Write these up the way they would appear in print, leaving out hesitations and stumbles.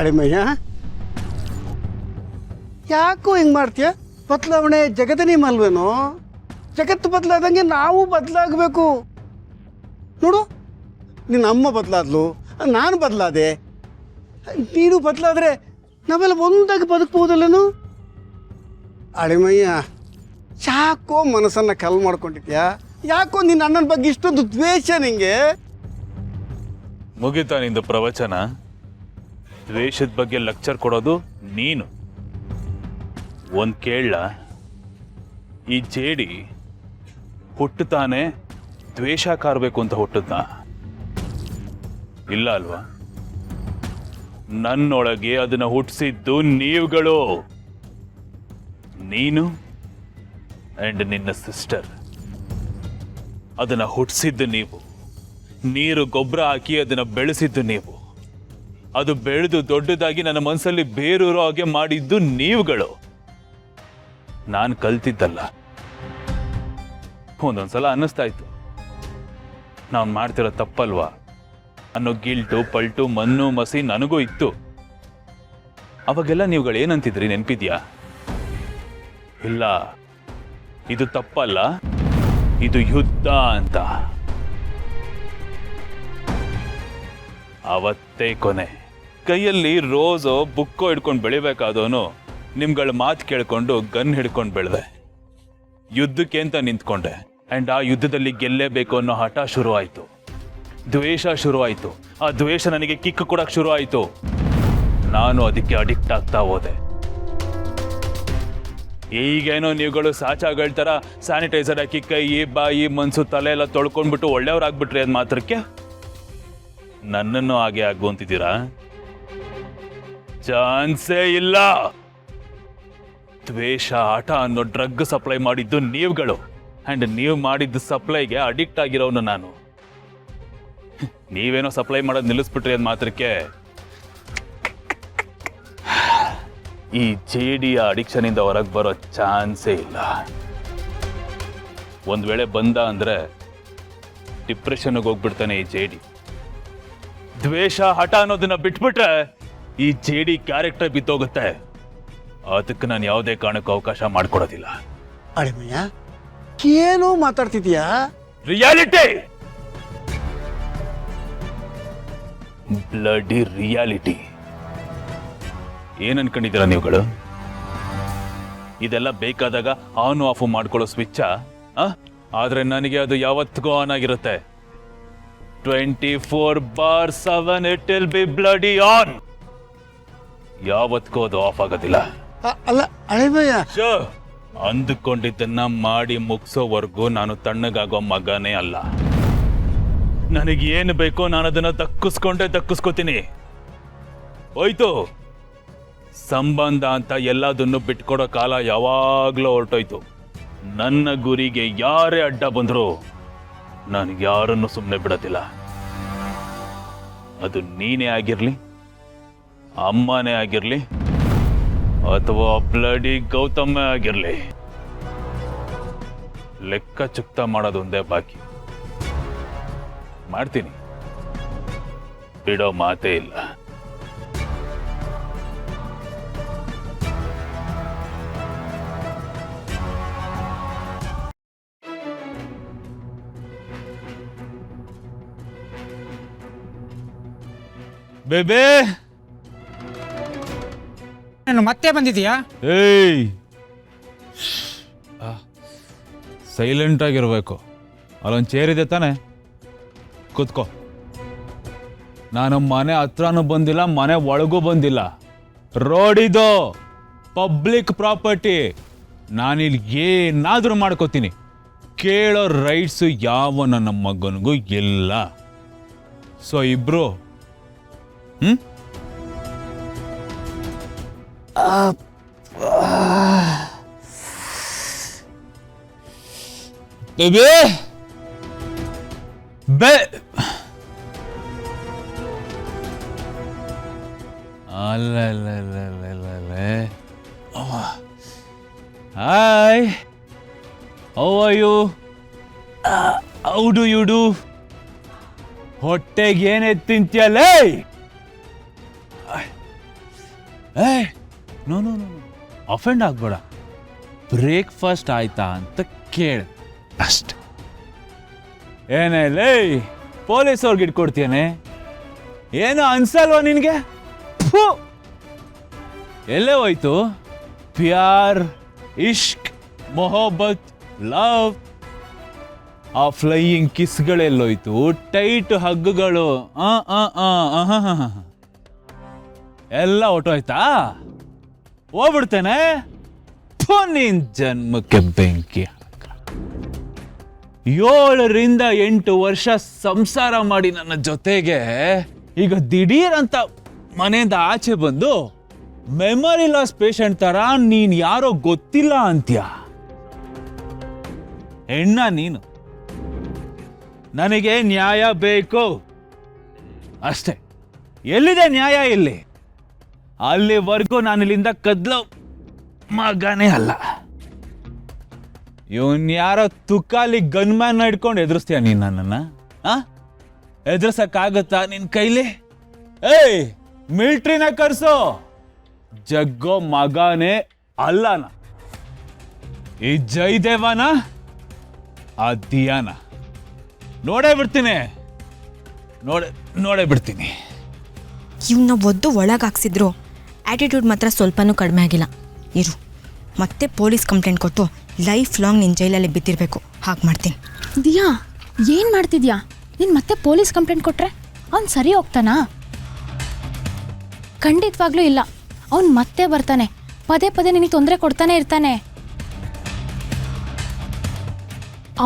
ಅಳಿಮಯ್ಯ, ಯಾಕೋ ಹಿಂಗೆ ಮಾಡ್ತೀಯ? ಬದಲಾವಣೆ ಜಗದ ನಿಯಮ ಅಲ್ವೇನೋ? ಜಗತ್ತು ಬದಲಾದಂಗೆ ನಾವು ಬದಲಾಗಬೇಕು. ನೋಡು, ನಿನ್ನ ಅಮ್ಮ ಬದಲಾದ್ಲು, ನಾನು ಬದಲಾದೆ, ನೀನು ಬದಲಾದ್ರೆ ನಾವೆಲ್ಲ ಒಂದಾಗಿ ಬದುಕಬಹುದಲ್ಲೇನು? ಅಳಿಮಯ್ಯ, ಯಾಕೋ ಮನಸ್ಸನ್ನು ಕಲ್ ಮಾಡ್ಕೊಂಡಿದ್ಯಾ? ಯಾಕೋ ನಿನ್ನ ಅಣ್ಣನ ಬಗ್ಗೆ ಇಷ್ಟೊಂದು ದ್ವೇಷ ನಿಂಗೆ? ಮುಗಿತಾ ನಿಂದು ಪ್ರವಚನ? ದ್ವೇಷದ ಬಗ್ಗೆ ಲೆಕ್ಚರ್ ಕೊಡೋದು ನೀನು. ಒಂದು ಕೇಳ, ಈ ಜೇಡಿ ಹುಟ್ಟುತ್ತಾನೆ ದ್ವೇಷ ಕಾರ್ಬೇಕು ಅಂತ ಹುಟ್ಟುತ್ತ ಇಲ್ಲ ಅಲ್ವಾ? ನನ್ನೊಳಗೆ ಅದನ್ನ ಹುಟ್ಟಿಸಿದ್ದು ನೀವುಗಳು, ನೀನು ಅಂಡ್ ನಿನ್ನ ಸಿಸ್ಟರ್. ಅದನ್ನ ಹುಟ್ಟಿಸಿದ್ದು ನೀವು, ನೀರು ಗೊಬ್ಬರ ಹಾಕಿ ಅದನ್ನ ಬೆಳೆಸಿದ್ದು ನೀವು, ಅದು ಬೆಳೆದು ದೊಡ್ಡದಾಗಿ ನನ್ನ ಮನಸ್ಸಲ್ಲಿ ಬೇರೂರೋ ಹಾಗೆ ಮಾಡಿದ್ದು ನೀವುಗಳು. ನಾನು ಕಲ್ತಿದ್ದಲ್ಲ. ಒಂದೊಂದ್ಸಲ ಅನ್ನಿಸ್ತಾ ಇತ್ತು ನಾನು ಮಾಡ್ತಿರೋ ತಪ್ಪಲ್ವಾ ಅನ್ನೋ ಗಿಲ್ಟು ಪಲ್ಟು ಮಣ್ಣು ಮಸಿ ನನಗೂ ಇತ್ತು. ಅವಾಗೆಲ್ಲ ನೀವುಗಳು ಏನಂತಿದ್ರಿ ನೆನಪಿದ್ಯಾ? ಇಲ್ಲ, ಇದು ತಪ್ಪಲ್ಲ, ಇದು ಯುದ್ಧ ಅಂತ. ಅವತ್ತೇ ಕೊನೆ. ಕೈಯಲ್ಲಿ ರೋಸೋ ಬುಕ್ಕೋ ಹಿಡ್ಕೊಂಡು ಬೆಳಿಬೇಕಾದವನು ನಿಮ್ಗಳ ಮಾತು ಕೇಳ್ಕೊಂಡು ಗನ್ ಹಿಡ್ಕೊಂಡು ಬೆಳೆದೆ. ಯುದ್ಧಕ್ಕೆ ಅಂತ ನಿಂತ್ಕೊಂಡೆ. ಅಂಡ್ ಆ ಯುದ್ಧದಲ್ಲಿ ಗೆಲ್ಲೇಬೇಕು ಅನ್ನೋ ಹಠ ಶುರು ಆಯ್ತು. ದ್ವೇಷ ಶುರು ಆಯ್ತು. ಆ ದ್ವೇಷ ನನಗೆ ಕಿಕ್ ಕೊಡಕ್ ಶುರು ಆಯ್ತು. ನಾನು ಅದಕ್ಕೆ ಅಡಿಕ್ಟ್ ಆಗ್ತಾ ಹೋದೆ. ಈಗೇನೋ ನೀವುಗಳು ಸಾಚಾಗಳ ಥರ ಸ್ಯಾನಿಟೈಸರ್ ಹಾಕಿ ಕೈ ಬಾಯಿ ಮನ್ಸು ತಲೆ ಎಲ್ಲ ತೊಳ್ಕೊಂಡ್ಬಿಟ್ಟು ಒಳ್ಳೆಯವ್ರಾಗ್ಬಿಟ್ರಿ ಅದ್ ಮಾತ್ರಕ್ಕೆ ನನ್ನನ್ನು ಹಾಗೆ ಆಗುವಂತಿದ್ದೀರಾ? ಚಾನ್ಸೇ ಇಲ್ಲ. ದ್ವೇಷ ಆಟ ಅನ್ನೋ ಡ್ರಗ್ ಸಪ್ಲೈ ಮಾಡಿದ್ದು ನೀವುಗಳು. ಅಂಡ್ ನೀವು ಮಾಡಿದ್ದು ಸಪ್ಲೈಗೆ ಅಡಿಕ್ಟ್ ಆಗಿರೋನು ನಾನು. ನೀವೇನೋ ಸಪ್ಲೈ ಮಾಡೋದು ನಿಲ್ಲಿಸ್ಬಿಟ್ರಿ ಅಂದ ಮಾತ್ರಕ್ಕೆ ಈ ಜೇಡಿಯ ಅಡಿಕ್ಷನ್ ಇಂದ ಹೊರಗೆ ಬರೋ ಚಾನ್ಸೇ ಇಲ್ಲ. ಒಂದ್ ವೇಳೆ ಬಂದ ಅಂದ್ರೆ ಡಿಪ್ರೆಷನ್ಗೆ ಹೋಗ್ಬಿಡ್ತಾನೆ ಈ ಜೇಡಿ. ದ್ವೇಷ ಹಠ ಅನ್ನೋದನ್ನ ಬಿಟ್ಬಿಟ್ರೆ ಈ ಜೇಡಿ ಕ್ಯಾರೆಕ್ಟರ್ ಬಿತ್ತೋಗುತ್ತೆ. ಅದಕ್ಕೆ ನಾನು ಯಾವುದೇ ಕಾರಣಕ್ಕೂ ಅವಕಾಶ ಮಾಡ್ಕೊಡೋದಿಲ್ಲ. ಅಳಿಮಯ್ಯ, ಏನೋ ಮಾತಾಡ್ತಿದ್ಯಾ? Reality, bloody reality. ಏನ್ ಅನ್ಕೊಂಡಿದ್ದೀರಾ ನೀವುಗಳು? ಇದೆಲ್ಲ ಬೇಕಾದಾಗ ಆನ್ ಆಫ್ ಮಾಡ್ಕೊಳ್ಳೋ ಸ್ವಿಚ್ಚ. ಆದ್ರೆ ನನಗೆ ಅದು ಯಾವತ್ತಿಗೂ ಆನ್ ಆಗಿರುತ್ತೆ. 24/7 it will be bloody on. ಯಾವತ್ತಿಗೂ ಅದು ಆಫ್ ಆಗೋದಿಲ್ಲ. ಅಲ್ಲ ಅಳಿಮಯ್ಯ, ಅಂದುಕೊಂಡಿದ್ದನ್ನ ಮಾಡಿ ಮುಗಿಸೋವರೆಗೂ ನಾನು ತಣ್ಣಗಾಗೋ ಮಗನೇ ಅಲ್ಲ. ನನಗೆ ಏನು ಬೇಕೋ ನಾನು ಅದನ್ನ ದಕ್ಕಿಸ್ಕೋತೀನಿ. ಹೋಯ್ತು ಸಂಬಂಧ ಅಂತ ಎಲ್ಲದನ್ನು ಬಿಟ್ಕೊಡೋ ಕಾಲ ಯಾವಾಗ್ಲೂ ಹೊರಟೋಯ್ತು. ನನ್ನ ಗುರಿಗೆ ಯಾರೇ ಅಡ್ಡ ಬಂದ್ರು ನಾನು ಯಾರನ್ನು ಸುಮ್ಮನೆ ಬಿಡೋದಿಲ್ಲ. ಅದು ನೀನೇ ಆಗಿರ್ಲಿ, ಅಮ್ಮನೇ ಆಗಿರ್ಲಿ, ಅಥವಾ ಬ್ಲಡಿ ಗೌತಮ ಆಗಿರ್ಲಿ. ಲೆಕ್ಕ ಚುಕ್ತ ಮಾಡೋದೊಂದೇ ಬಾಕಿ. ಮಾಡ್ತೀನಿ, ಬಿಡೋ ಮಾತೇ ಇಲ್ಲ. ಬೇಬೇ, ನಾನು ಮತ್ತೆ ಬಂದಿದೀಯಾ? ಏಯ್, ಸೈಲೆಂಟ್ ಆಗಿರ್ಬೇಕು. ಅಲ್ಲೊಂದು ಚೇರ್ ಇದೆ ತಾನೆ, ಕೂತ್ಕೋ. ನಾನು ಮನೆ ಹತ್ರನೂ ಬಂದಿಲ್ಲ, ಮನೆ ಒಳಗೂ ಬಂದಿಲ್ಲ. ರೋಡ್ ಇದು ಪಬ್ಲಿಕ್ ಪ್ರಾಪರ್ಟಿ. ನಾನಿಲ್ಲಿ ಏನಾದರೂ ಮಾಡ್ಕೋತೀನಿ. ಕೇಳೋ ರೈಟ್ಸು ಯಾವ ನನ್ನ ಮಗನಿಗೂ ಇಲ್ಲ. ಸೊ ಇಬ್ರು ಬೇಬಿ ಬೇ hi, how are you? How do you do? ಹೊಟ್ಟೆಗೆ ಏನೇ ತಿಂತೀಯಲ್ಲೇ? ಏ ನೋ ನೋ ನೋ ಅಫೆಂಡ್ ಆಗ್ಬೇಡ. ಬ್ರೇಕ್ಫಾಸ್ಟ್ ಆಯ್ತಾ ಅಂತ ಕೇಳ ಅಷ್ಟೆ. ಏನೇ ಲೇ ಪೊಲೀಸ್ ಅವ್ರಿಗೆ ಇಟ್ಕೊಡ್ತೀಯನೆ, ಏನು ಅನ್ಸಲ್ವಾ ನಿನಗೆ? ಎಲ್ಲೇ ಹೋಯ್ತು ಪ್ಯಾರ್, ಇಷ್ಕ್, ಮೊಹಬ್ಬತ್, ಲವ್? ಆ ಫ್ಲೈಯಿಂಗ್ ಕಿಸ್ಗಳೆಲ್ಲೋಯ್ತು? ಟೈಟ್ ಹಗ್ಗುಗಳು ಎಲ್ಲ ಹೊಟ್ಟೋಯ್ತಾ? ಹೋಗ್ಬಿಡ್ತೇನೆ. ನೀನ್ ಜನ್ಮಕ್ಕೆ ಬೆಂಕಿ ಹಾಕ. 7 ವರ್ಷ ಸಂಸಾರ ಮಾಡಿ ನನ್ನ ಜೊತೆಗೆ ಈಗ ದಿಢೀರ್ ಅಂತ ಮನೆಯಿಂದ ಆಚೆ ಬಂದು ಮೆಮೊರಿ ಲಾಸ್ ಪೇಷಂಟ್ ತರ ನೀನ್ ಯಾರೋ ಗೊತ್ತಿಲ್ಲ ಅಂತ್ಯ. ಹೆಣ್ಣ ನೀನು. ನನಗೆ ನ್ಯಾಯ ಬೇಕು ಅಷ್ಟೇ. ಎಲ್ಲಿದೆ ನ್ಯಾಯ? ಇಲ್ಲಿ. ಅಲ್ಲಿವರೆಗೂ ನಾನು ಇಲ್ಲಿಂದ ಕದ್ಲೋ ಮಗನೇ ಅಲ್ಲ. ಇವನ್ ಯಾರೋ ತುಕಾಲಿ ಗನ್ಮ್ಯಾನ್ ಹಿಡ್ಕೊಂಡು ಎದುರಿಸ್ತೀಯ ನೀನ್ ನನ್ನನ್ನ? ಎದುರ್ಸಕ್ಕಾಗತ್ತಾ ನಿನ್ ಕೈಲಿ? ಏಯ್ ಮಿಲ್ಟ್ರಿನ ಕರ್ಸೋ. ಜಗ್ಗೋ ಮಗನೇ ಅಲ್ಲನ. ಈ ಜಯದೇವನ ಆ ದಿಯಾನ ನೋಡೇ ಬಿಡ್ತೀನಿ. ನೋಡೇ ಬಿಡ್ತೀನಿ. ಇವನ್ನ ಒದ್ದು ಒಳಗಾಕ್ಸಿದ್ರು ಆ್ಯಟಿಟ್ಯೂಡ್ ಮಾತ್ರ ಸ್ವಲ್ಪನೂ ಕಡಿಮೆ ಆಗಿಲ್ಲ. ಇರು, ಮತ್ತೆ ಪೊಲೀಸ್ ಕಂಪ್ಲೇಂಟ್ ಕೊಟ್ಟು ಲೈಫ್ ಲಾಂಗ್ ನಿನ್ನ ಜೈಲಲ್ಲಿ ಬಿದ್ದಿರಬೇಕು. ಹಾಗೆ ಮಾಡ್ತೀನಿ. ದಿಯಾ, ಏನು ಮಾಡ್ತಿದ್ಯಾ? ನೀನು ಮತ್ತೆ ಪೊಲೀಸ್ ಕಂಪ್ಲೇಂಟ್ ಕೊಟ್ರೆ ಅವ್ನು ಸರಿ ಹೋಗ್ತಾನಾ? ಖಂಡಿತವಾಗ್ಲೂ ಇಲ್ಲ. ಅವ್ನು ಮತ್ತೆ ಬರ್ತಾನೆ, ಪದೇ ಪದೇ ನಿನಗೆ ತೊಂದರೆ ಕೊಡ್ತಾನೆ ಇರ್ತಾನೆ.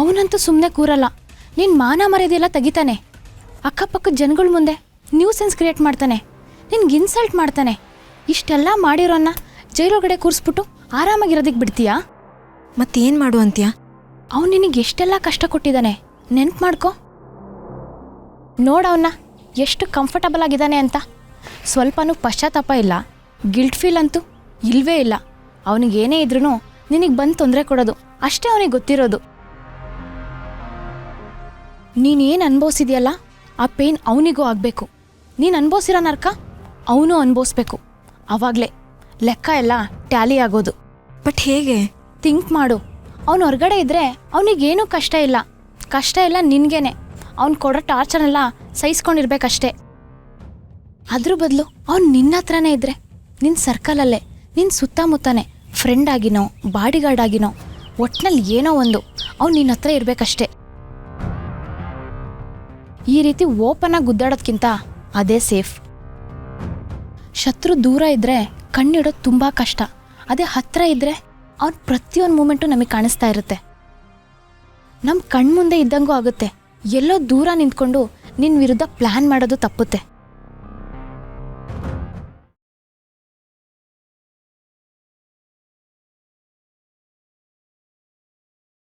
ಅವನಂತೂ ಸುಮ್ಮನೆ ಕೂರಲ್ಲ. ನಿನ್ನ ಮಾನ ಮರ್ಯಾದೆಲ್ಲ ತೆಗಿತಾನೆ. ಅಕ್ಕಪಕ್ಕದ ಜನಗಳ ಮುಂದೆ ನ್ಯೂಸೆನ್ಸ್ ಕ್ರಿಯೇಟ್ ಮಾಡ್ತಾನೆ. ನಿನ್ಗೆ ಇನ್ಸಲ್ಟ್ ಮಾಡ್ತಾನೆ. ಇಷ್ಟೆಲ್ಲ ಮಾಡಿರೋನ್ನ ಜೈಲೊಳಗಡೆ ಕೂರಿಸ್ಬಿಟ್ಟು ಆರಾಮಾಗಿರೋದಕ್ಕೆ ಬಿಡ್ತೀಯಾ? ಮತ್ತೇನು ಮಾಡು ಅಂತೀಯ? ಅವ್ನು ನಿನಗೆ ಎಷ್ಟೆಲ್ಲ ಕಷ್ಟ ಕೊಟ್ಟಿದ್ದಾನೆ ನೆನ್ಪು ಮಾಡ್ಕೊ. ನೋಡವನ್ನ ಎಷ್ಟು ಕಂಫರ್ಟಬಲ್ ಆಗಿದ್ದಾನೆ ಅಂತ. ಸ್ವಲ್ಪನೂ ಪಶ್ಚಾತ್ತಾಪ ಇಲ್ಲ, ಗಿಲ್ಟ್ ಫೀಲ್ ಅಂತೂ ಇಲ್ವೇ ಇಲ್ಲ. ಅವನಿಗೇನೇ ಇದ್ರೂ ನಿನಗೆ ಬಂದು ತೊಂದರೆ ಕೊಡೋದು ಅಷ್ಟೇ ಅವನಿಗೆ ಗೊತ್ತಿರೋದು. ನೀನೇನು ಅನುಭವಿಸಿದ್ಯಲ್ಲ ಆ ಪೇಯ್ನ್ ಅವನಿಗೂ ಆಗಬೇಕು. ನೀನು ಅನುಭವಿಸಿರೋ ನರ್ಕ ಅವನು ಅನುಭವಿಸ್ಬೇಕು. ಆವಾಗಲೇ ಲೆಕ್ಕ ಎಲ್ಲ ಟ್ಯಾಲಿ ಆಗೋದು. ಬಟ್ ಹೇಗೆ? ಥಿಂಕ್ ಮಾಡು. ಅವನು ಹೊರಗಡೆ ಇದ್ದರೆ ಅವನಿಗೇನೂ ಕಷ್ಟ ಇಲ್ಲ ನಿನಗೇನೆ. ಅವ್ನು ಕೊಡೋ ಟಾರ್ಚರ್ನೆಲ್ಲ ಸಹಿಸ್ಕೊಂಡಿರ್ಬೇಕಷ್ಟೇ. ಅದ್ರ ಬದಲು ಅವ್ನು ನಿನ್ನ ಹತ್ರನೇ ಇದ್ದರೆ, ನಿನ್ನ ಸರ್ಕಲಲ್ಲೇ, ನಿನ್ನ ಸುತ್ತಮುತ್ತನೇ ಫ್ರೆಂಡ್ ಆಗಿನೋ ಬಾಡಿಗಾರ್ಡ್ ಆಗಿನೋ ಒಟ್ನಲ್ಲಿ ಏನೋ ಒಂದು ಅವ್ನು ನಿನ್ನ ಹತ್ರ ಇರಬೇಕಷ್ಟೇ. ಈ ರೀತಿ ಓಪನಾಗಿ ಗುದ್ದಾಡೋದ್ಕಿಂತ ಅದೇ ಸೇಫ್. ಶತ್ರು ದೂರ ಇದ್ದರೆ ಕಣ್ಣಿಡೋದು ತುಂಬ ಕಷ್ಟ. ಅದೇ ಹತ್ತಿರ ಇದ್ದರೆ ಅವ್ನ ಪ್ರತಿಯೊಂದು ಮೂಮೆಂಟು ನಮಗೆ ಕಾಣಿಸ್ತಾ ಇರುತ್ತೆ. ನಮ್ಮ ಕಣ್ಮುಂದೆ ಇದ್ದಂಗೂ ಆಗುತ್ತೆ. ಎಲ್ಲೋ ದೂರ ನಿಂತ್ಕೊಂಡು ನಿನ್ನ ವಿರುದ್ಧ ಪ್ಲ್ಯಾನ್ ಮಾಡೋದು ತಪ್ಪುತ್ತೆ.